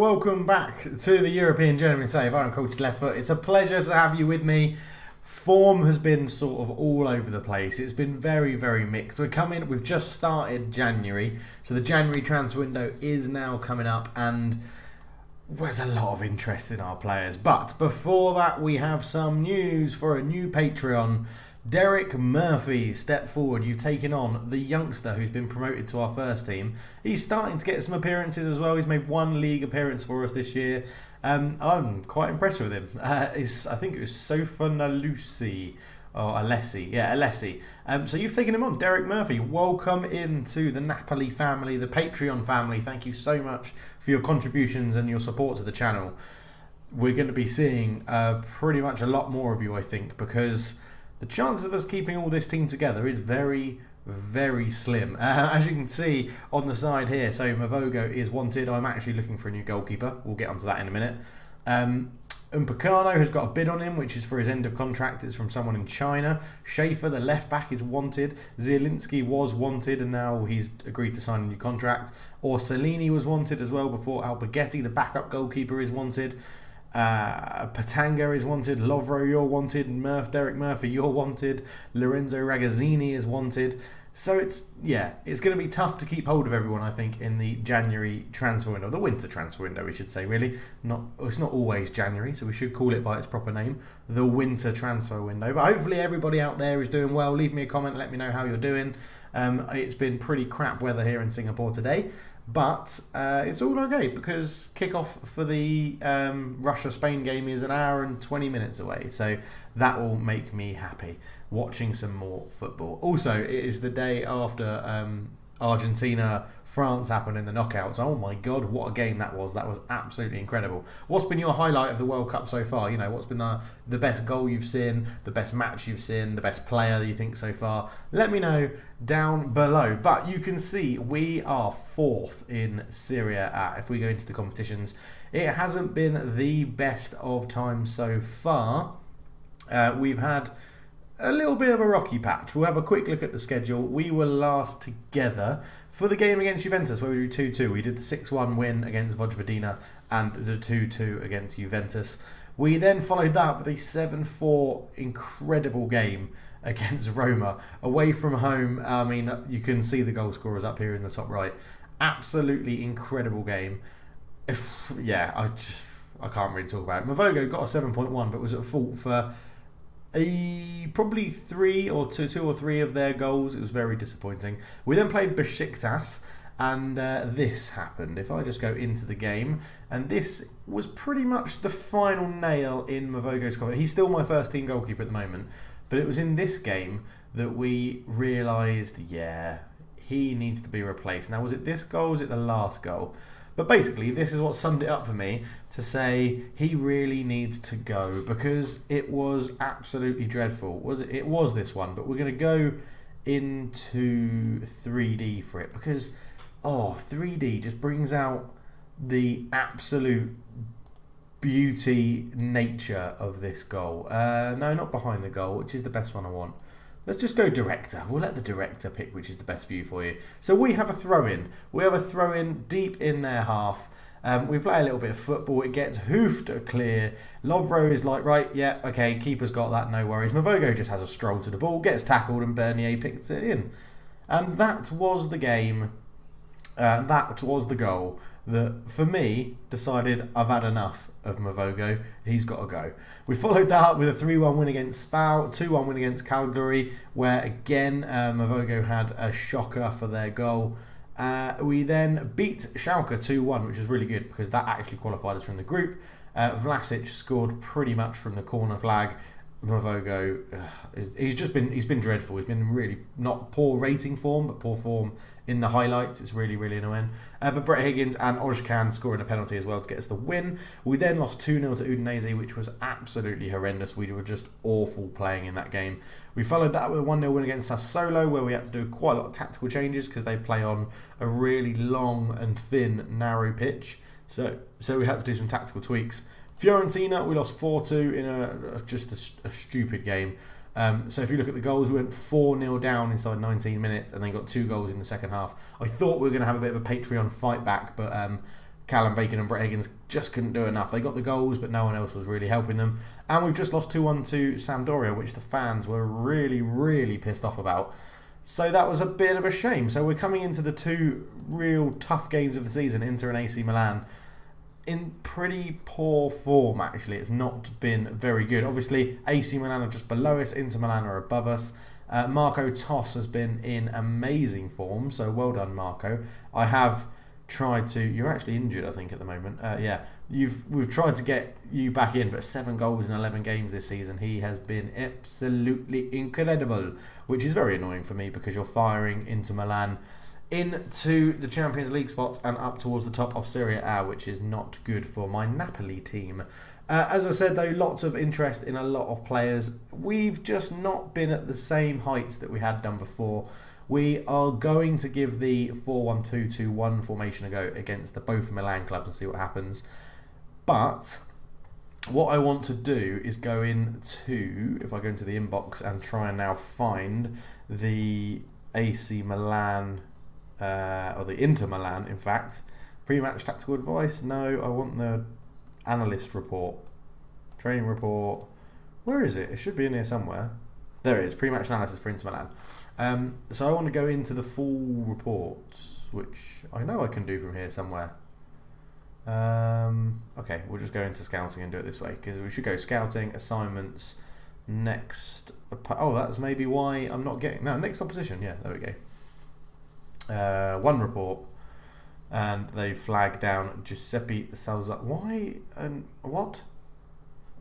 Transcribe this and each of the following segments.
welcome back to the European Gentleman Save. I'm Coach Left Foot. It's a pleasure to have you with me. Form has been sort of all over the place. It's been very, very mixed. We've just started January, so the January transfer window is now coming up, and there's a lot of interest in our players. But before that, we have some news for a new Patreon. Derek Murphy stepped forward. You've taken on the youngster who's been promoted to our first team. He's starting to get some appearances as well. He's made one league appearance for us this year. I'm quite impressed with him. I think it was Sofanalusi or Alessi. Yeah, Alessi. So you've taken him on, Derek Murphy. Welcome into the Napoli family, the Patreon family. Thank you so much for your contributions and your support to the channel. We're going to be seeing pretty much a lot more of you, I think, because the chances of us keeping all this team together is very, very slim. As you can see on the side here, so Mavogo is wanted. I'm actually looking for a new goalkeeper. We'll get onto that in a minute. Upamecano has got a bid on him, which is for his end of contract. It's from someone in China. Schaefer, the left back, is wanted. Zielinski was wanted, and now he's agreed to sign a new contract. Orsolini was wanted as well before. Alberghetti, the backup goalkeeper, is wanted. Patanga is wanted. Lovro, you're wanted. Derek Murphy, you're wanted. Lorenzo Ragazzini is wanted. So it's going to be tough to keep hold of everyone, I think, in the January transfer window, the winter transfer window, we should say, really. It's not always January, so we should call it by its proper name, the winter transfer window. But hopefully everybody out there is doing well. Leave me a comment, let me know how you're doing. It's been pretty crap weather here in Singapore today. But it's all okay because kickoff for the Russia-Spain game is an hour and 20 minutes away. So that will make me happy, watching some more football. Also, it is the day after Argentina-France happened in the knockouts. Oh my God, what a game that was. That was absolutely incredible. What's been your highlight of the World Cup so far? You know, what's been the best goal you've seen, the best match you've seen, the best player that you think so far? Let me know down below. But you can see we are 4th in Serie A. If we go into the competitions, it hasn't been the best of times so far. We've had a little bit of a rocky patch. We'll have a quick look at the schedule. We were last together for the game against Juventus where we drew 2-2. We did the 6-1 win against Vojvodina and the 2-2 against Juventus. We then followed that with a 7-4 incredible game against Roma. Away from home, I mean, you can see the goal scorers up here in the top right. Absolutely incredible game. I can't really talk about it. Mavogo got a 7.1 but was at fault for probably 2 or 3 of their goals. It was very disappointing. We then played Besiktas and this happened. If I just go into the game, and this was pretty much the final nail in Mavogo's coffin. He's still my first team goalkeeper at the moment, but it was in this game that we realised, he needs to be replaced. Now, was it this goal or was it the last goal? But basically, this is what summed it up for me to say he really needs to go because it was absolutely dreadful. It was this one, but we're going to go into 3D for it because 3D just brings out the absolute beauty nature of this goal. No, not behind the goal, which is the best one I want. Let's just go director. We'll let the director pick which is the best view for you. So we have a throw-in. We have a throw-in deep in their half. We play a little bit of football. It gets hoofed clear. Lovro is like, right, yeah, okay, keeper's got that, no worries. Mavogo just has a stroll to the ball, gets tackled, and Bernier picks it in. And that was the game. That was the goal that, for me, decided I've had enough of Mavogo. He's got to go. We followed that up with a 3-1 win against Spal, 2-1 win against Cagliari, where, again, Mavogo had a shocker for their goal. We then beat Schalke 2-1, which was really good because that actually qualified us from the group. Vlasic scored pretty much from the corner flag. Mavogo, he's been dreadful. He's been really not poor rating form, but poor form in the highlights. It's really, really annoying. But Brett Higgins and Ozcan scoring a penalty as well to get us the win. We then lost 2-0 to Udinese, which was absolutely horrendous. We were just awful playing in that game. We followed that with a 1-0 win against Sassuolo, where we had to do quite a lot of tactical changes because they play on a really long and thin, narrow pitch. So we had to do some tactical tweaks. Fiorentina, we lost 4-2 in just a stupid game. So if you look at the goals, we went 4-0 down inside 19 minutes and then got 2 goals in the second half. I thought we were going to have a bit of a Patreon fight back, but Callum Bacon and Brett Higgins just couldn't do enough. They got the goals, but no one else was really helping them. And we've just lost 2-1 to Sampdoria, which the fans were really, really pissed off about. So that was a bit of a shame. So we're coming into the two real tough games of the season, Inter and AC Milan, in pretty poor form, actually. It's not been very good. Obviously, AC Milan are just below us, Inter Milan are above us. Marco Toss has been in amazing form, so well done, Marco. I have tried to... You're actually injured, I think, at the moment. We've tried to get you back in, but 7 goals in 11 games this season. He has been absolutely incredible, which is very annoying for me because you're firing Inter Milan into the Champions League spots and up towards the top of Serie A, which is not good for my Napoli team. As I said, though, lots of interest in a lot of players. We've just not been at the same heights that we had done before. We are going to give the 4-1-2-2-1 formation a go against the both Milan clubs and see what happens. But what I want to do is go into, if I go into the inbox and try and now find the AC Milan, or the Inter Milan, in fact. Pre-match tactical advice? No, I want the analyst report. Training report. Where is it? It should be in here somewhere. There it is. Pre-match analysis for Inter Milan. So I want to go into the full reports, which I know I can do from here somewhere. Okay, we'll just go into scouting and do it this way, because we should go scouting, assignments, next... Oh, that's maybe why I'm not getting... No, next opposition. Yeah, there we go. One report, and they flagged down Giuseppe Salzar. Why and what?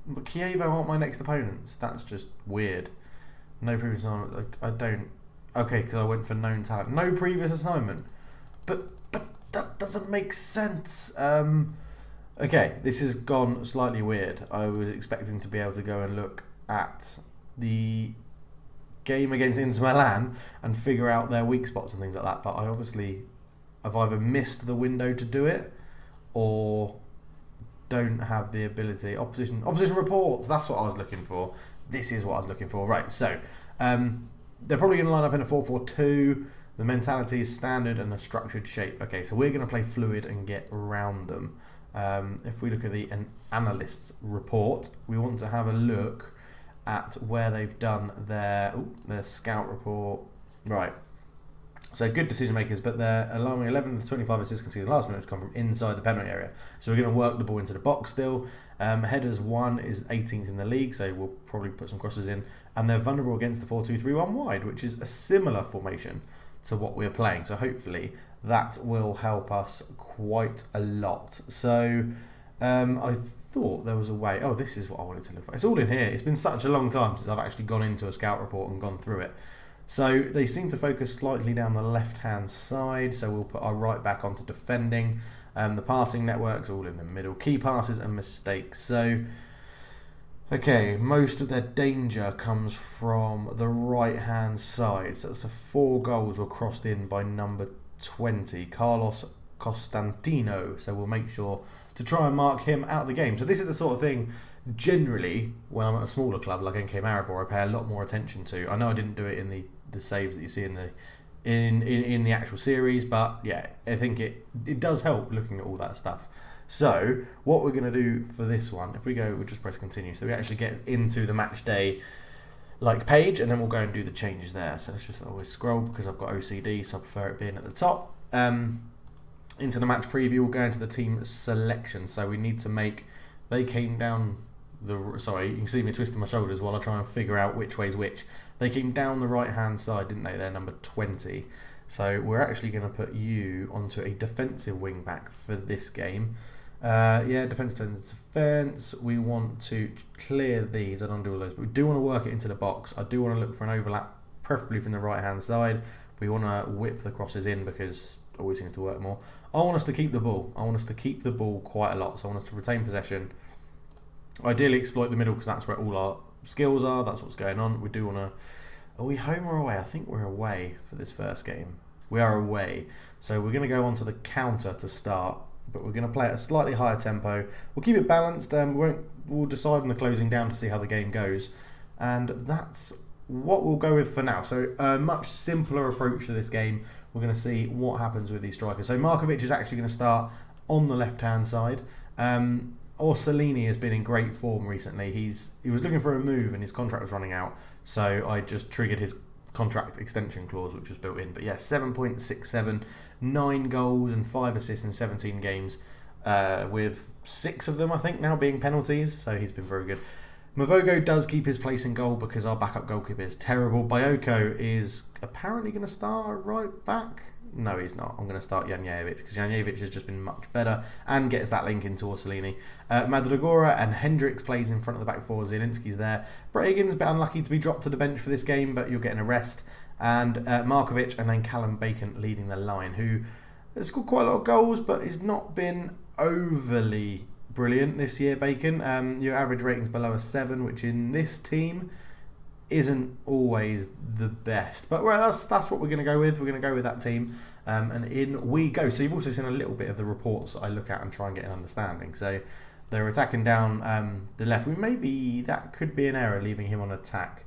But Chievo aren't my next opponents. That's just weird. No previous assignment. I don't. Okay, because I went for known talent. No previous assignment. But that doesn't make sense. Okay, this has gone slightly weird. I was expecting to be able to go and look at the game against Inter Milan and figure out their weak spots and things like that, but I obviously have either missed the window to do it or don't have the ability. Opposition reports, that's what I was looking for. This is what I was looking for. Right, so they're probably going to line up in a 4-4-2. The mentality is standard and a structured shape. Okay, so we're going to play fluid and get around them. If we look at the analyst's report, we want to have a look at where they've done their scout report. Right. So good decision makers, but they're allowing 11 of the 25 assists conceded last minute to come from inside the penalty area. So we're going to work the ball into the box still. Headers 1 is 18th in the league, so we'll probably put some crosses in. And they're vulnerable against the 4-2-3-1 wide, which is a similar formation to what we're playing. So hopefully that will help us quite a lot. So I thought there was a way. Oh, this is what I wanted to look for. It's all in here. It's been such a long time since I've actually gone into a scout report and gone through it. So they seem to focus slightly down the left-hand side. So we'll put our right back onto defending. The passing network's all in the middle. Key passes and mistakes. So, okay, most of their danger comes from the right-hand side. So that's the 4 goals were crossed in by number 20, Carlos Costantino. So we'll make sure to try and mark him out of the game. So this is the sort of thing, generally, when I'm at a smaller club like NK Maribor, I pay a lot more attention to. I know I didn't do it in the saves that you see in the actual series, but yeah, I think it does help looking at all that stuff. So what we're going to do for this one, if we go, we'll just press continue. So we actually get into the match day like page, and then we'll go and do the changes there. So let's just always scroll because I've got OCD, so I prefer it being at the top. Into the match preview, we'll go into the team selection. So we need to make, they came down sorry, you can see me twisting my shoulders while I try and figure out which way's which. They came down the right hand side, didn't they? They're number 20. So we're actually going to put you onto a defensive wing back for this game. Defense. We want to clear these. I don't do all those, but we do want to work it into the box. I do want to look for an overlap, preferably from the right hand side. We want to whip the crosses in because it always seems to work more. I want us to keep the ball. I want us to keep the ball quite a lot. So I want us to retain possession. Ideally exploit the middle because that's where all our skills are. That's what's going on. We do want to... Are we home or away? I think we're away for this first game. We are away. So we're going to go on to the counter to start. But we're going to play at a slightly higher tempo. We'll keep it balanced. We'll decide on the closing down to see how the game goes. And that's what we'll go with for now. So a much simpler approach to this game. We're going to see what happens with these strikers. So Markovic is actually going to start on the left-hand side. Orsolini has been in great form recently. He was looking for a move and his contract was running out, so I just triggered his contract extension clause, which was built in. But yeah, 7.67, 9 goals and 5 assists in 17 games, with 6 of them, I think, now being penalties, so he's been very good. Mavogo does keep his place in goal because our backup goalkeeper is terrible. Bayoko is apparently going to start right back. No, he's not. I'm going to start Janjevic because Janjevic has just been much better and gets that link into Orsolini. Madragora and Hendricks plays in front of the back four. Zielinski's there. Bragan's a bit unlucky to be dropped to the bench for this game, but you're getting a rest. And Markovic and then Callum Bacon leading the line, who has scored quite a lot of goals, but has not been overly brilliant this year, Bacon. Your average rating's below a 7, which in this team isn't always the best, but well, that's what we're going to go with. We're going to go with that team, and in we go. So you've also seen a little bit of the reports that I look at and try and get an understanding. So they're attacking down the left. Maybe that could be an error, leaving him on attack.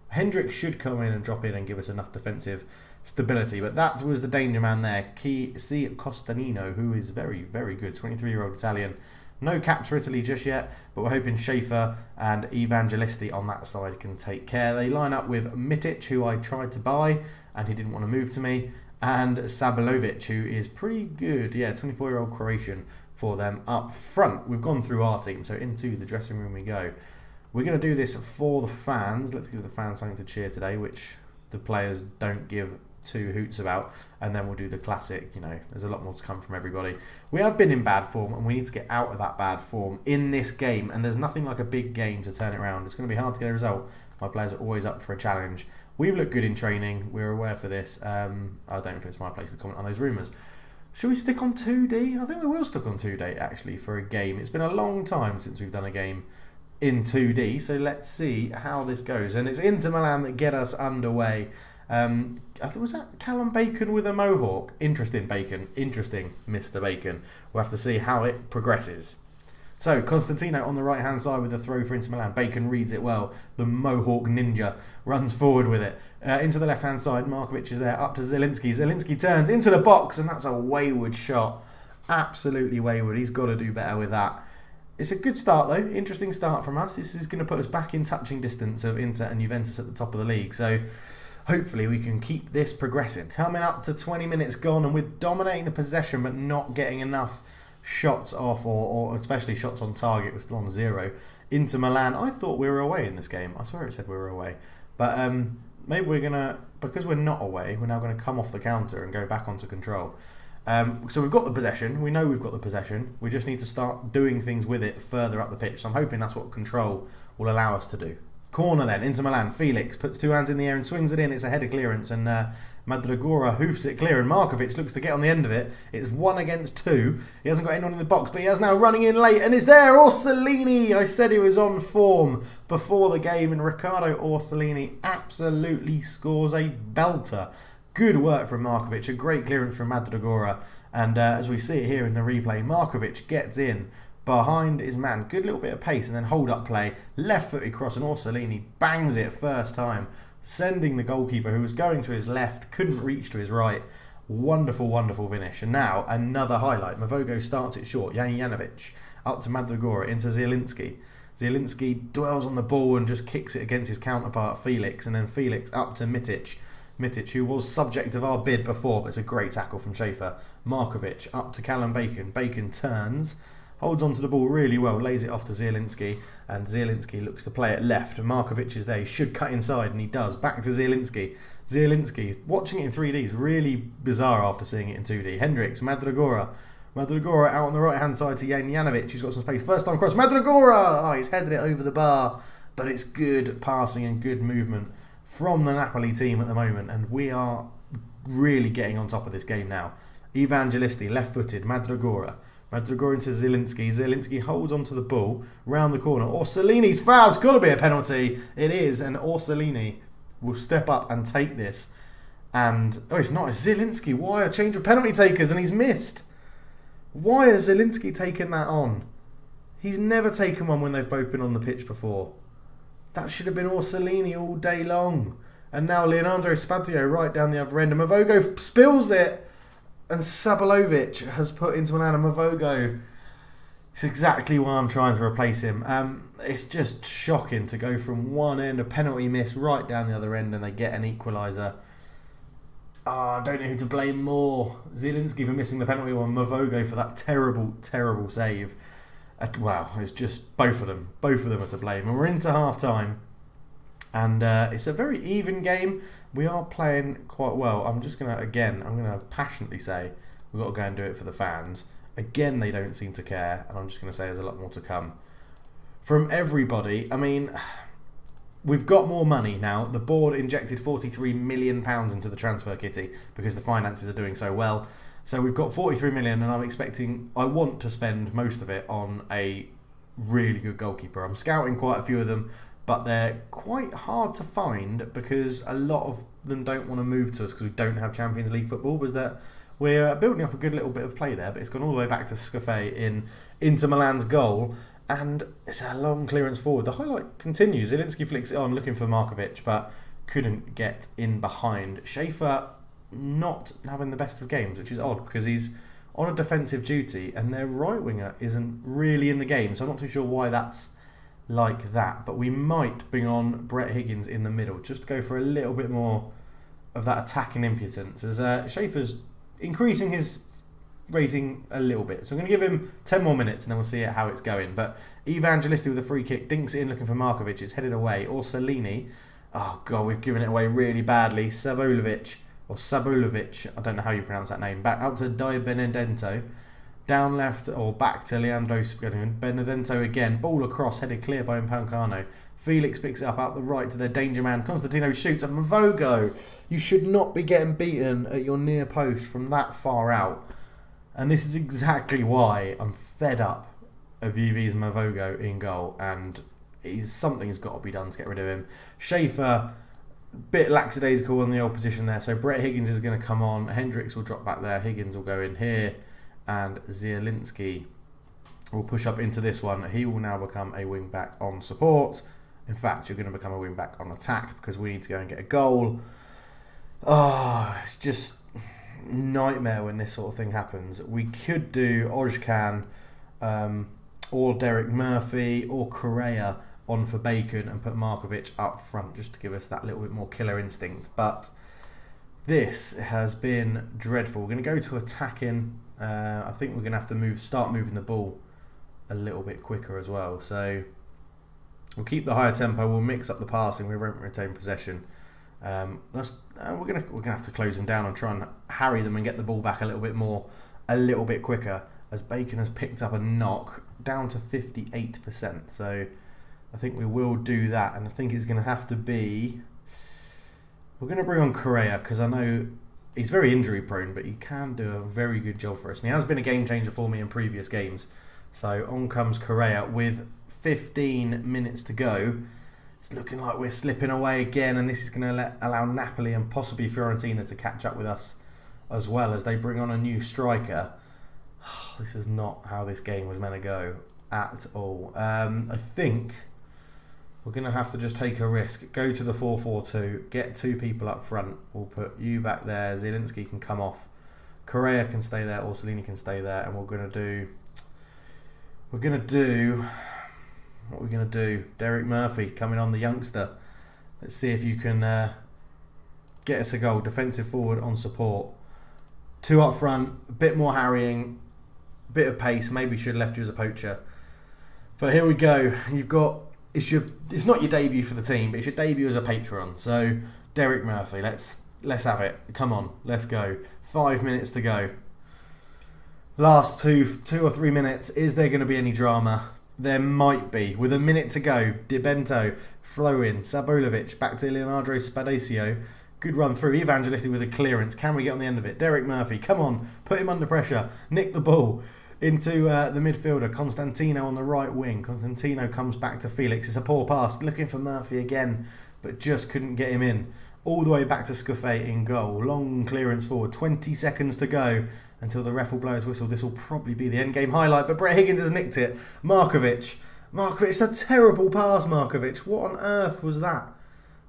Hendricks should come in and drop in and give us enough defensive stability, but that was the danger man there. C. Costanino, who is very, very good, 23-year-old Italian. No caps for Italy just yet, but we're hoping Schaefer and Evangelisti on that side can take care. They line up with Mitic, who I tried to buy, and he didn't want to move to me, and Sabilovic, who is pretty good. Yeah, 24-year-old Croatian for them up front. We've gone through our team, so into the dressing room we go. We're going to do this for the fans. Let's give the fans something to cheer today, which the players don't give two hoots about, and then we'll do the classic. There's a lot more to come from everybody. We have been in bad form and we need to get out of that bad form in this game, and there's nothing like a big game to turn it around. It's going to be hard to get a result. My players are always up for a challenge. We've looked good in training, we're aware for this. I don't know if it's my place to comment on those rumours. Should we stick on 2D? I think we will stick on 2D actually for a game. It's been a long time since we've done a game in 2D, so let's see how this goes. And it's Inter Milan that get us underway. I think, was that Callum Bacon with a mohawk? Interesting, Bacon. Interesting, Mr. Bacon. We'll have to see how it progresses. So, Constantino on the right-hand side with a throw for Inter Milan. Bacon reads it well. The mohawk ninja runs forward with it. Into the left-hand side, Markovic is there, up to Zielinski. Zielinski turns into the box, and that's a wayward shot. Absolutely wayward. He's got to do better with that. It's a good start, though. Interesting start from us. This is going to put us back in touching distance of Inter and Juventus at the top of the league. So, hopefully we can keep this progressing. Coming up to 20 minutes gone, and we're dominating the possession but not getting enough shots off, or especially shots on target. We're still on 0. Inter Milan, I thought we were away in this game. I swear it said we were away. But maybe we're going to, because we're not away, we're now going to come off the counter and go back onto control. So we've got the possession. We know we've got the possession. We just need to start doing things with it further up the pitch. So I'm hoping that's what control will allow us to do. Corner then, Inter Milan. Felix puts 2 hands in the air and swings it in. It's a header clearance, and Madragora hoofs it clear, and Markovic looks to get on the end of it. It's 1 against 2. He hasn't got anyone in the box, but he has now running in late, and it's there. Orsolini. I said he was on form before the game, and Riccardo Orsolini absolutely scores a belter. Good work from Markovic. A great clearance from Madragora, and as we see it here in the replay, Markovic gets in behind his man. Good little bit of pace, and then hold up play, left-footed cross, and Orsolini bangs it first time, sending the goalkeeper, who was going to his left, couldn't reach to his right. Wonderful, wonderful finish. And now another highlight. Mavogo starts it short. Janjanovic up to Madragora, into Zielinski. Zielinski dwells on the ball and just kicks it against his counterpart Felix, and then Felix up to Mitic. Mitic, who was subject of our bid before, but it's a great tackle from Schaefer. Markovic up to Callum Bacon. Bacon turns, holds onto the ball really well, lays it off to Zielinski, and Zielinski looks to play it left. Markovic is there, he should cut inside, and he does. Back to Zielinski. Zielinski, watching it in 3D is really bizarre after seeing it in 2D. Hendricks, Madragora. Madragora out on the right-hand side to Janjanovic, who's got some space. First time cross, Madragora! Oh, he's headed it over the bar, but it's good passing and good movement from the Napoli team at the moment, and we are really getting on top of this game now. Evangelisti, left-footed, Madragora. Madragora into Zielinski. Zielinski holds onto the ball, round the corner. Orsolini's foul. It's got to be a penalty. It is, and Orsolini will step up and take this. And, oh, it's not. It's Zielinski. Why a change of penalty takers? And he's missed. Why has Zielinski taken that on? He's never taken one when they've both been on the pitch before. That should have been Orsolini all day long. And now Leonardo Spazio right down the other end. And Mavogo spills it. And Sabalovic has put into Milana Mavogo. It's exactly why I'm trying to replace him. It's just shocking to go from one end, a penalty miss, right down the other end, and they get an equaliser. I don't know who to blame more. Zielinski for missing the penalty, or Mavogo for that terrible, terrible save. Wow, it's just both of them. Both of them are to blame. And we're into half-time. And it's a very even game. We are playing quite well. I'm going to passionately say we've got to go and do it for the fans. Again, they don't seem to care. And I'm just going to say there's a lot more to come. From everybody, I mean, we've got more money now. The board injected £43 million into the transfer kitty because the finances are doing so well. So we've got 43 million, and I want to spend most of it on a really good goalkeeper. I'm scouting quite a few of them, but they're quite hard to find because a lot of them don't want to move to us because we don't have Champions League football. Was that we're building up a good little bit of play there, but it's gone all the way back to Scafé in Inter Milan's goal, and it's a long clearance forward. The highlight continues. Zielinski flicks it on, looking for Markovic, but couldn't get in behind. Schaefer not having the best of games, which is odd because he's on a defensive duty and their right winger isn't really in the game, so I'm not too sure why that's like that. But we might bring on Brett Higgins in the middle just to go for a little bit more of that attacking impotence, as Schaefer's increasing his rating a little bit. So I'm going to give him 10 more minutes and then we'll see how it's going. But Evangelisti with a free kick dinks it in looking for Markovic. It's headed away. Or Salini. Oh god, we've given it away really badly. Sabolovic, I don't know how you pronounce that name. Back out to Di Benedetto. Down left or back to Leandro Benedetto again. Ball across, headed clear by Pancano. Felix picks it up out the right to their danger man. Constantino shoots and Mavogo. You should not be getting beaten at your near post from that far out. And this is exactly why I'm fed up of UV's Mavogo in goal. And something's got to be done to get rid of him. Schaefer, bit lackadaisical on the old position there. So Brett Higgins is going to come on. Hendricks will drop back there. Higgins will go in here. And Zielinski will push up into this one. He will now become a wing-back on support. In fact, you're going to become a wing-back on attack because we need to go and get a goal. Oh, it's just nightmare when this sort of thing happens. We could do Ojkan or Derek Murphy or Correa on for Bacon and put Markovic up front just to give us that little bit more killer instinct. But this has been dreadful. We're going to go to attacking. I think we're going to have to start moving the ball a little bit quicker as well. So we'll keep the higher tempo. We'll mix up the passing. We won't retain possession. We're gonna have to close them down and try and harry them and get the ball back a little bit quicker. As Bacon has picked up a knock down to 58%. So I think we will do that, and I think it's going to have to be. We're going to bring on Correa because I know he's very injury prone, but he can do a very good job for us. And he has been a game changer for me in previous games. So on comes Correa with 15 minutes to go. It's looking like we're slipping away again, and this is going to allow Napoli and possibly Fiorentina to catch up with us as well as they bring on a new striker. This is not how this game was meant to go at all. I think we're going to have to just take a risk. Go to the 4-4-2. Get two people up front. We'll put you back there. Zielinski can come off. Correa can stay there. Or Salini can stay there. And we're going to do... What we're going to do? Derek Murphy coming on, the youngster. Let's see if you can get us a goal. Defensive forward on support. Two up front. A bit more harrying. Bit of pace. Maybe should have left you as a poacher. But here we go. You've got... It's not your debut for the team, but it's your debut as a patron. So, Derek Murphy, let's have it. Come on, let's go. 5 minutes to go. Last two or 3 minutes. Is there going to be any drama? There might be. With a minute to go, Di Bento, throw in, Sabolovic, back to Leonardo Spadacio. Good run through. Evangelisti with a clearance. Can we get on the end of it? Derek Murphy, come on, put him under pressure. Nick the ball into the midfielder. Constantino on the right wing. Constantino comes back to Felix. It's a poor pass. Looking for Murphy again, but just couldn't get him in. All the way back to Scafé in goal. Long clearance forward. 20 seconds to go until the ref will blow his whistle. This will probably be the end game highlight, but Brett Higgins has nicked it. Markovic, it's a terrible pass, Markovic. What on earth was that?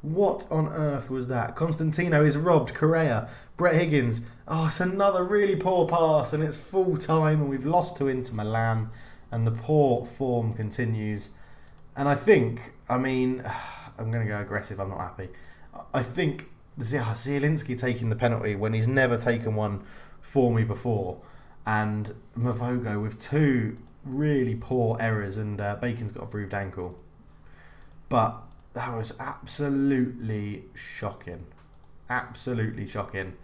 What on earth was that? Constantino is robbed. Correa. Brett Higgins. Oh, it's another really poor pass, and it's full time, and we've lost to Inter Milan, and the poor form continues. And I think, I'm going to go aggressive. I'm not happy. I think Zielinski taking the penalty when he's never taken one for me before, and Mavogo with two really poor errors, and Bacon's got a bruised ankle. But that was absolutely shocking. Absolutely shocking.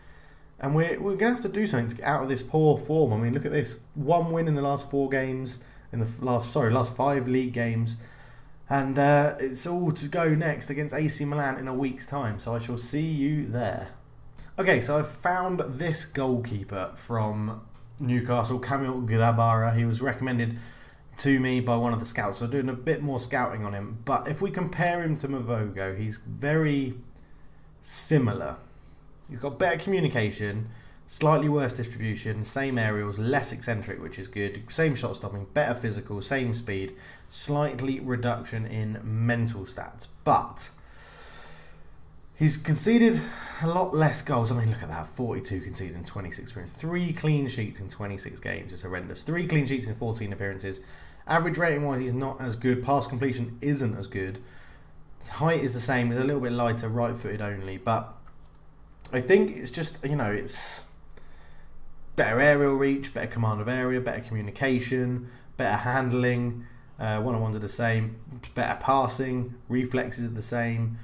And we're going to have to do something to get out of this poor form. I mean, look at this. 1 win in the last 4 games, in the last 5 league games. And it's all to go next against AC Milan in a week's time. So I shall see you there. Okay, so I've found this goalkeeper from Newcastle, Kamil Grabara. He was recommended to me by one of the scouts. So I'm doing a bit more scouting on him. But if we compare him to Mavogo, he's very similar. He's got better communication, slightly worse distribution, same aerials, less eccentric, which is good, same shot stopping, better physical, same speed, slightly reduction in mental stats. But he's conceded a lot less goals. I mean, look at that, 42 conceded in 26 appearances. 3 clean sheets in 26 games. It's horrendous. 3 clean sheets in 14 appearances. Average rating-wise, he's not as good. Pass completion isn't as good. His height is the same. He's a little bit lighter, right-footed only. But I think it's just, it's better aerial reach, better command of area, better communication, better handling. One-on-ones are the same. Better passing. Reflexes are the same.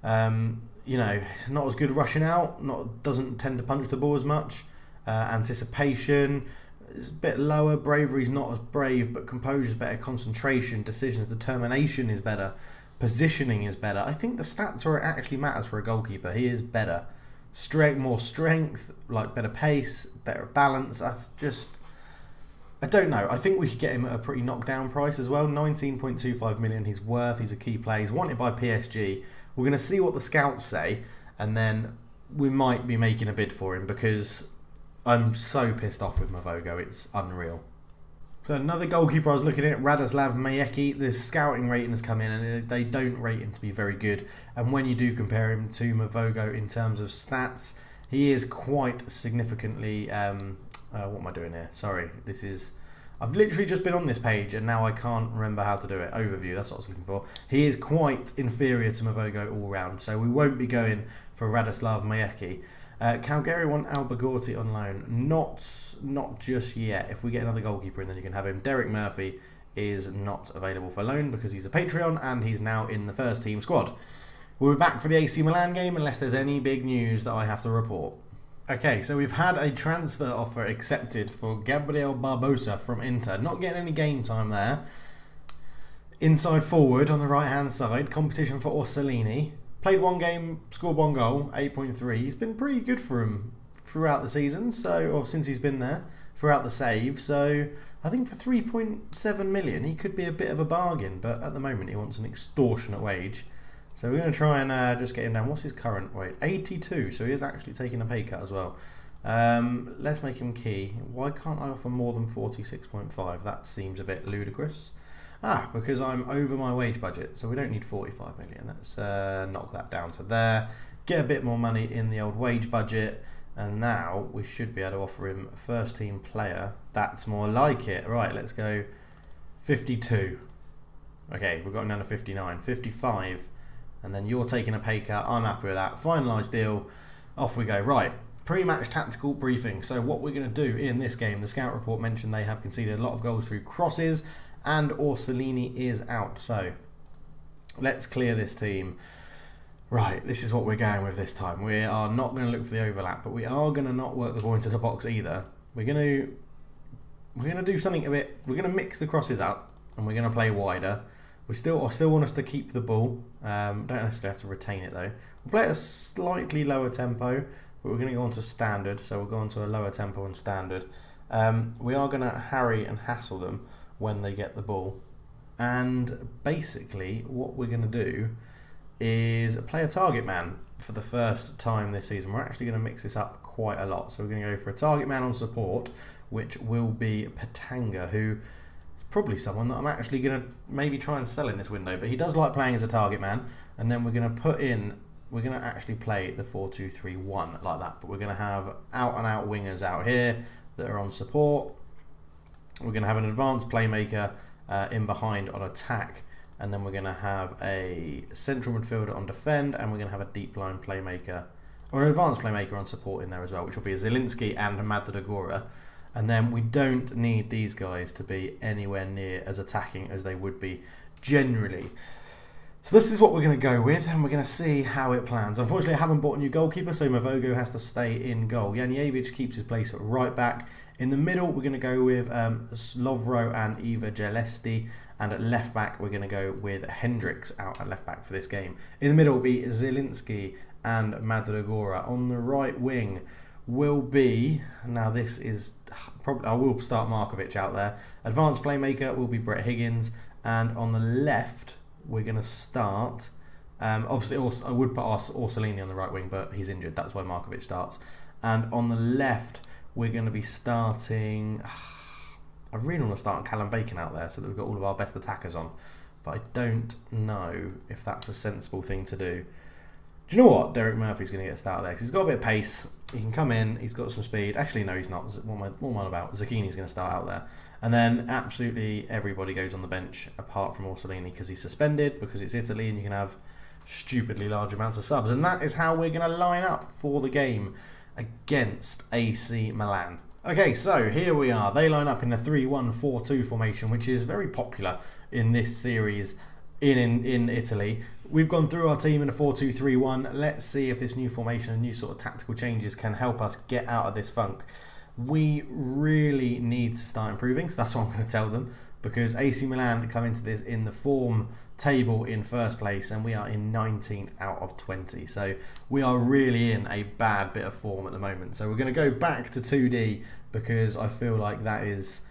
Not as good rushing out. Doesn't tend to punch the ball as much. Anticipation is a bit lower. Bravery's not as brave, but composure's better. Concentration, decisions, determination is better. Positioning is better. I think the stats where it actually matters for a goalkeeper. He is better. More strength, like better pace, better balance. I don't know. I think we could get him at a pretty knockdown price as well. 19.25 million he's worth. He's a key player. He's wanted by PSG. We're going to see what the scouts say, and then we might be making a bid for him, because I'm so pissed off with Mavogo. It's unreal. So another goalkeeper I was looking at, Radoslav Majecki. The scouting rating has come in, and they don't rate him to be very good. And when you do compare him to Mavogo in terms of stats, he is quite significantly... what am I doing here? Sorry, I've literally just been on this page and now I can't remember how to do it. Overview, that's what I was looking for. He is quite inferior to Mavogo all round, so we won't be going for Radoslav Majecki. Calgary want Albagorti on loan. Not just yet. If we get another goalkeeper in, then you can have him. Derek Murphy is not available for loan because he's a Patreon and he's now in the first team squad. We'll be back for the AC Milan game unless there's any big news that I have to report. Okay, so we've had a transfer offer accepted for Gabriel Barbosa from Inter. Not getting any game time there. Inside forward on the right-hand side. Competition for Orsolini. Played 1 game, scored 1 goal, 8.3. He's been pretty good for him throughout the season, or since he's been there, throughout the save. So I think for 3.7 million, he could be a bit of a bargain. But at the moment, he wants an extortionate wage. So we're going to try and just get him down. What's his current weight? 82, so he is actually taking a pay cut as well. Let's make him key. Why can't I offer more than 46.5? That seems a bit ludicrous. Because I'm over my wage budget, so we don't need 45 million. Let's knock that down to there. Get a bit more money in the old wage budget, and now we should be able to offer him a first team player. That's more like it. Right, let's go 52. Okay, we've got him down to 59. 55. And then you're taking a pay cut. I'm happy with that. Finalised deal. Off we go. Right. Pre-match tactical briefing. So what we're going to do in this game, the scout report mentioned they have conceded a lot of goals through crosses, and Orsolini is out. So let's clear this team. Right, this is what we're going with this time. We are not going to look for the overlap, but we are going to not work the ball into the box either. We're going to do something a bit... We're going to mix the crosses up, and we're going to play wider. I still want us to keep the ball. Don't necessarily have to retain it though. We'll play at a slightly lower tempo, but we're going to go on to standard. So we'll go on to a lower tempo and standard. We are going to harry and hassle them when they get the ball. And basically what we're going to do is play a target man for the first time this season. We're actually going to mix this up quite a lot. So we're going to go for a target man on support, which will be Patanga, who... probably someone that I'm actually going to maybe try and sell in this window. But he does like playing as a target man. And then we're going to actually play the 4-2-3-1 like that. But we're going to have out-and-out wingers out here that are on support. We're going to have an advanced playmaker in behind on attack. And then we're going to have a central midfielder on defend. And we're going to have a deep line playmaker, or an advanced playmaker on support in there as well, which will be Zielinski and Madrigora. And then we don't need these guys to be anywhere near as attacking as they would be generally. So this is what we're going to go with, and we're going to see how it plans. Unfortunately, I haven't bought a new goalkeeper, so Mavogo has to stay in goal. Janijevic keeps his place at right back. In the middle, we're going to go with Lovro and Eva Jelesti. And at left back, we're going to go with Hendricks out at left back for this game. In the middle will be Zielinski and Madrigora. On the right wing will be, now this is probably, I will start Markovic out there. Advanced playmaker will be Brett Higgins, and on the left we're going to start, obviously also, I would put Orsolini on the right wing, but he's injured, that's why Markovic starts. And on the left we're going to be starting, I really want to start Callum Bacon out there so that we've got all of our best attackers on, but I don't know if that's a sensible thing to do. Do you know what? Derek Murphy's going to get a start there because he's got a bit of pace. He can come in. He's got some speed. Actually, no, he's not. What am I about? Zucchini's going to start out there. And then absolutely everybody goes on the bench apart from Orsolini because he's suspended, because it's Italy and you can have stupidly large amounts of subs. And that is how we're going to line up for the game against AC Milan. Okay, so here we are. They line up in a 3-1-4-2 formation, which is very popular in this series in Italy. We've gone through our team in a 4-2-3-1. Let's see if this new formation and new sort of tactical changes can help us get out of this funk. We really need to start improving, so that's what I'm going to tell them, because AC Milan come into this in the form table in first place and we are in 19th out of 20. So we are really in a bad bit of form at the moment. So we're going to go back to 2D because I feel like that is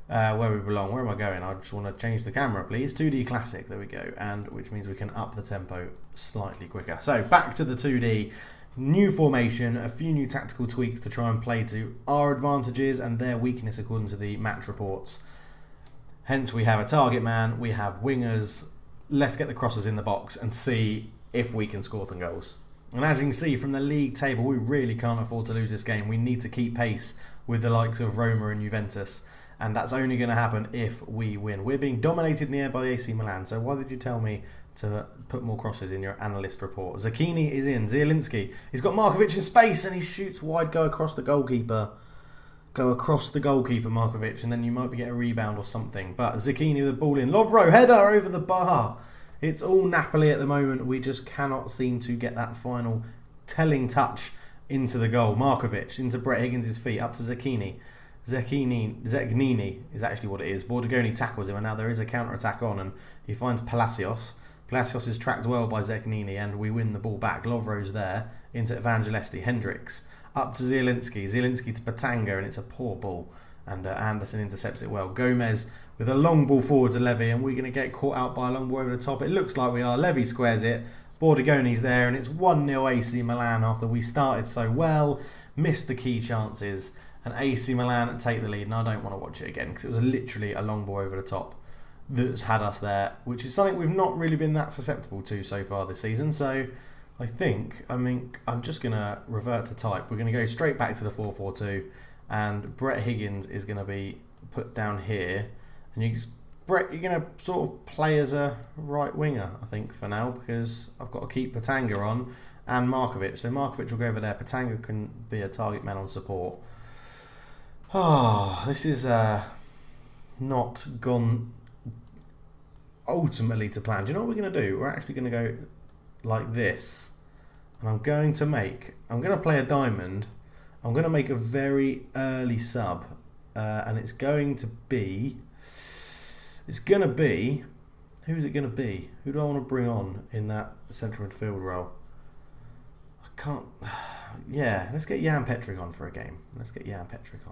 where we belong. Where am I going? I just want to change the camera, please. 2D classic, there we go. And which means we can up the tempo slightly quicker. So back to the 2D. New formation, a few new tactical tweaks to try and play to our advantages and their weakness according to the match reports. Hence we have a target man, we have wingers. Let's get the crosses in the box and see if we can score some goals. And as you can see from the league table, we really can't afford to lose this game. We need to keep pace with the likes of Roma and Juventus. And that's only going to happen if we win. We're being dominated in the air by AC Milan. So why did you tell me to put more crosses in your analyst report? Zucchini is in. Zielinski. He's got Markovic in space and he shoots wide, go across the goalkeeper. Go across the goalkeeper, Markovic, and then you might get a rebound or something. But Zucchini with the ball in. Lovro, header over the bar. It's all Napoli at the moment. We just cannot seem to get that final telling touch into the goal. Markovic into Brett Higgins' feet, up to Zucchini. Zegnini is actually what it is. Bordogoni tackles him, and now there is a counter-attack on, and he finds Palacios. Palacios is tracked well by Zegnini, and we win the ball back. Lovro's there, into Evangelesti. Hendricks, up to Zielinski. Zielinski to Patanga, and it's a poor ball, and Anderson intercepts it well. Gomez with a long ball forward to Levy, and we're going to get caught out by a long ball over the top. It looks like we are. Levy squares it. Bordogoni's there, and it's 1-0 AC Milan after we started so well, missed the key chances, and AC Milan take the lead. And I don't want to watch it again because it was literally a long ball over the top that's had us there, which is something we've not really been that susceptible to so far this season. So I'm just going to revert to type. We're going to go straight back to the 4-4-2, and Brett Higgins is going to be put down here. And Brett, you're going to sort of play as a right winger, I think, for now, because I've got to keep Patanga on and Markovic. So Markovic will go over there. Patanga can be a target man on support. Oh, this is not gone ultimately to plan. Do you know what we're going to do? We're actually going to go like this. And I'm going to play a diamond. I'm going to make a very early sub. And it's going to be... who's it going to be? Who do I want to bring on in that central midfield role? I can't... Yeah, let's get Jan Petric on for a game.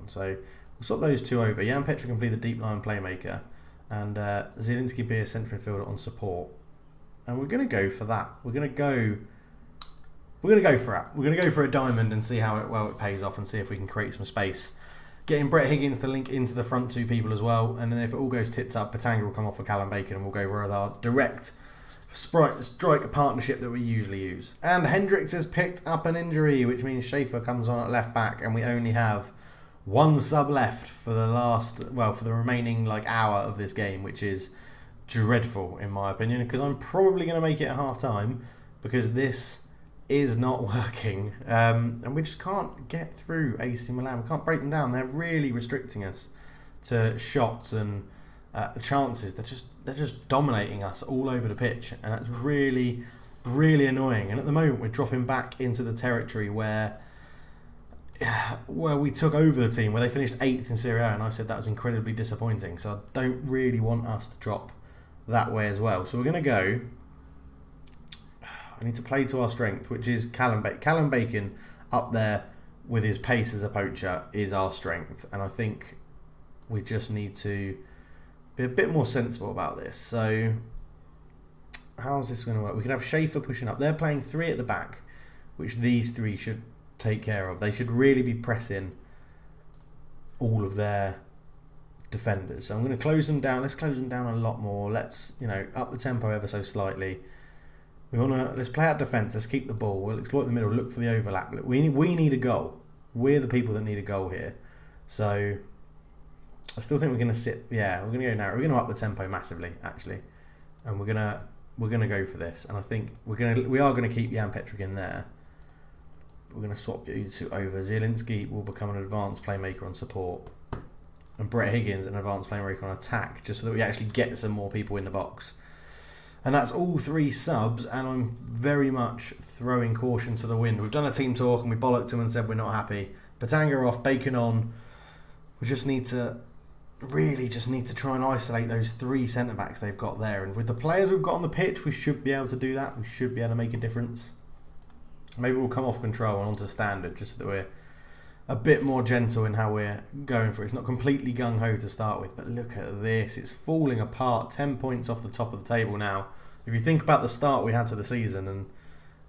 So we'll swap those two over. Jan Petric can play the deep line playmaker, and Zielinski be a central midfielder on support. And we're going to go for that. We're going to go for it. We're going to go for a diamond and see how it pays off, and see if we can create some space. getting Brett Higgins to link into the front two people as well. And then if it all goes tits up, Patanga will come off for Callum Bacon and we'll go for our direct strike partnership that we usually use. And Hendricks has picked up an injury, which means Schaefer comes on at left back, and we only have one sub left for the remaining hour of this game, which is dreadful in my opinion, because I'm probably going to make it at half time because this is not working, and we just can't get through AC Milan. We can't break them down. They're really restricting us to shots and chances. They're just dominating us all over the pitch, and that's really, really annoying. And at the moment, we're dropping back into the territory where we took over the team, where they finished 8th in Serie A, and I said that was incredibly disappointing. So I don't really want us to drop that way as well. So we're going to go. I need to play to our strength, which is Callum Bacon. Callum Bacon up there with his pace as a poacher is our strength, and I think we just need to be a bit more sensible about this. So how's this going to work? We can have Schaefer pushing up. They're playing 3 at the back, which these 3 should take care of. They should really be pressing all of their defenders. So I'm going to close them down. Let's close them down a lot more. Let's up the tempo ever so slightly. Let's play out defence. Let's keep the ball. We'll exploit the middle. Look for the overlap. We need a goal. We're the people that need a goal here. So I still think we're going to sit. Yeah, we're going to go narrow. We're going to up the tempo massively, actually, and we're gonna go for this. And I think we are gonna keep Jan Petric in there. We're going to swap you two over. Zielinski will become an advanced playmaker on support, and Brett Higgins an advanced playmaker on attack, just so that we actually get some more people in the box. And that's all 3 subs, and I'm very much throwing caution to the wind. We've done a team talk and we bollocked them and said we're not happy. Patanga off, Bacon on. We just need to try and isolate those 3 centre-backs they've got there. And with the players we've got on the pitch, we should be able to do that. We should be able to make a difference. Maybe we'll come off control and onto standard, just so that we're a bit more gentle in how we're going for it. It's not completely gung-ho to start with, but look at this. It's falling apart. 10 points off the top of the table now. If you think about the start we had to the season, and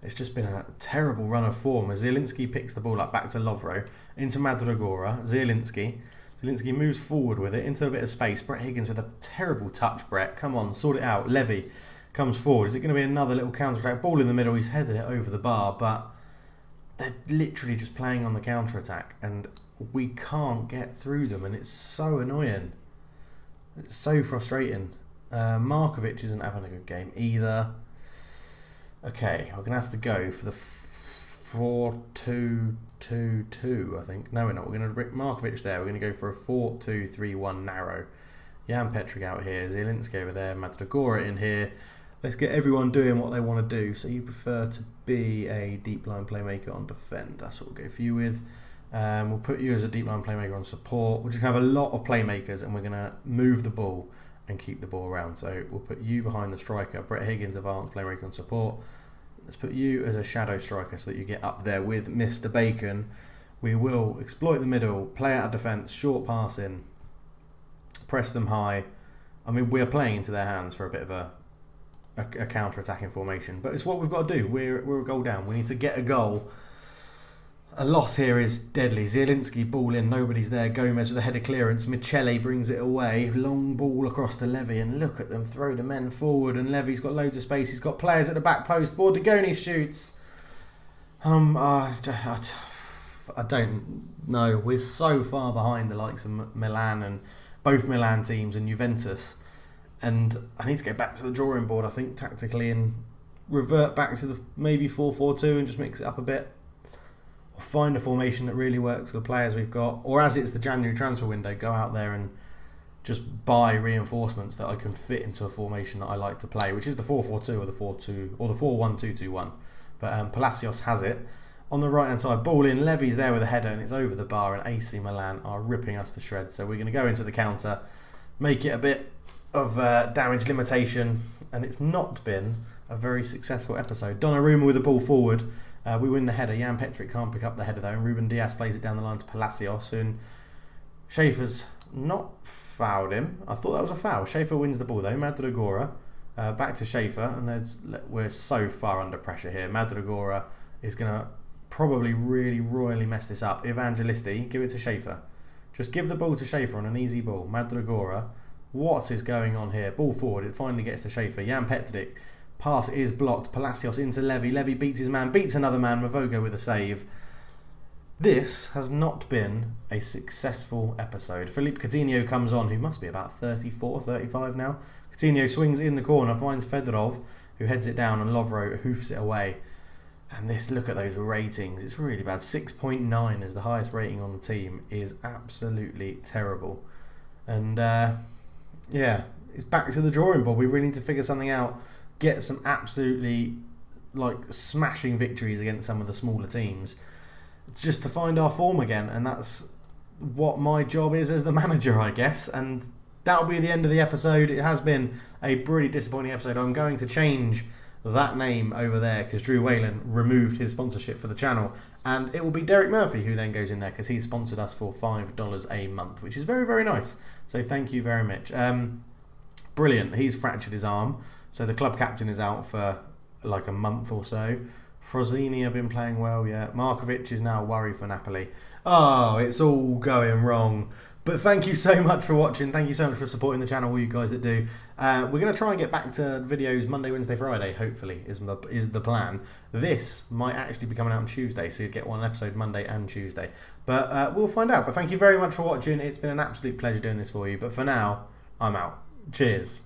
it's just been a terrible run of form as Zielinski picks the ball up back to Lovro, into Madragora. Zielinski moves forward with it into a bit of space. Brett Higgins with a terrible touch, Brett. Come on, sort it out. Levy comes forward. Is it going to be another little counter-attack? Ball in the middle. He's headed it over the bar, but they're literally just playing on the counter-attack, and we can't get through them, and it's so annoying. It's so frustrating. Markovic isn't having a good game either. Okay, we're going to have to go for the 4-2-2-2, I think. No, we're not. We're going to bring Markovic there. We're going to go for a 4-2-3-1 narrow. Jan Petric out here. Zielinski over there. Madragora in here. Let's get everyone doing what they want to do. So you prefer to be a deep line playmaker on defend. That's what we'll go for you with. We'll put you as a deep line playmaker on support. We're just going to have a lot of playmakers, and we're going to move the ball and keep the ball around. So we'll put you behind the striker. Brett Higgins, advanced playmaker on support. Let's put you as a shadow striker so that you get up there with Mr. Bacon. We will exploit the middle, play out of defence, short passing, press them high. I mean, we're playing into their hands for a bit of a counter-attacking formation, but it's what we've got to do. We're a goal down. We need to get a goal. A loss here is deadly. Zielinski ball in, nobody's there. Gomez with a header clearance. Michele brings it away. Long ball across to Levy, and look at them throw the men forward. And Levy's got loads of space. He's got players at the back post. Bordogoni shoots. I don't know. We're so far behind the likes of Milan and both Milan teams and Juventus. And I need to get back to the drawing board, I think, tactically, and revert back to the maybe 4-4-2 and just mix it up a bit. Or find a formation that really works for the players we've got. Or as it's the January transfer window, go out there and just buy reinforcements that I can fit into a formation that I like to play, which is the 4-4-2 or the 4-2 or the 4-1-2-2-1. But Palacios has it. On the right hand side, ball in, Levy's there with a header and it's over the bar, and AC Milan are ripping us to shreds. So we're going to go into the counter, make it a bit of damage limitation, and it's not been a very successful episode. Donnarumma with the ball forward. We win the header. Jan Petric can't pick up the header though, and Ruben Diaz plays it down the line to Palacios, and Schaefer's not fouled him. I thought that was a foul. Schaefer wins the ball though. Madragora back to Schaefer, and we're so far under pressure here. Madragora is going to probably really royally mess this up. Evangelisti, give it to Schaefer. Just give the ball to Schaefer on an easy ball. Madragora. What is going on here? Ball forward. It finally gets to Schaefer. Jan Petric. Pass is blocked. Palacios into Levy. Levy beats his man. Beats another man. Mavogo with a save. This has not been a successful episode. Philippe Coutinho comes on, who must be about 34, 35 now. Coutinho swings in the corner, finds Fedorov, who heads it down, and Lovro hoofs it away. And this, look at those ratings. It's really bad. 6.9 is the highest rating on the team. Is absolutely terrible. And yeah, it's back to the drawing board. We really need to figure something out. Get some absolutely smashing victories against some of the smaller teams. It's just to find our form again, and that's what my job is as the manager, I guess. And that'll be the end of the episode. It has been a pretty disappointing episode. I'm going to change that name over there because Drew Whalen removed his sponsorship for the channel, and it will be Derek Murphy who then goes in there because he's sponsored us for $5 a month, which is very, very nice. So thank you very much. Brilliant. He's fractured his arm, so the club captain is out for like a month or so. Frozini have been playing well, yeah. Markovic is now worried for Napoli. Oh, it's all going wrong. But thank you so much for watching. Thank you so much for supporting the channel, all you guys that do. We're going to try and get back to videos Monday, Wednesday, Friday, hopefully, is the plan. This might actually be coming out on Tuesday, so you'd get one episode Monday and Tuesday. But we'll find out. But thank you very much for watching. It's been an absolute pleasure doing this for you. But for now, I'm out. Cheers.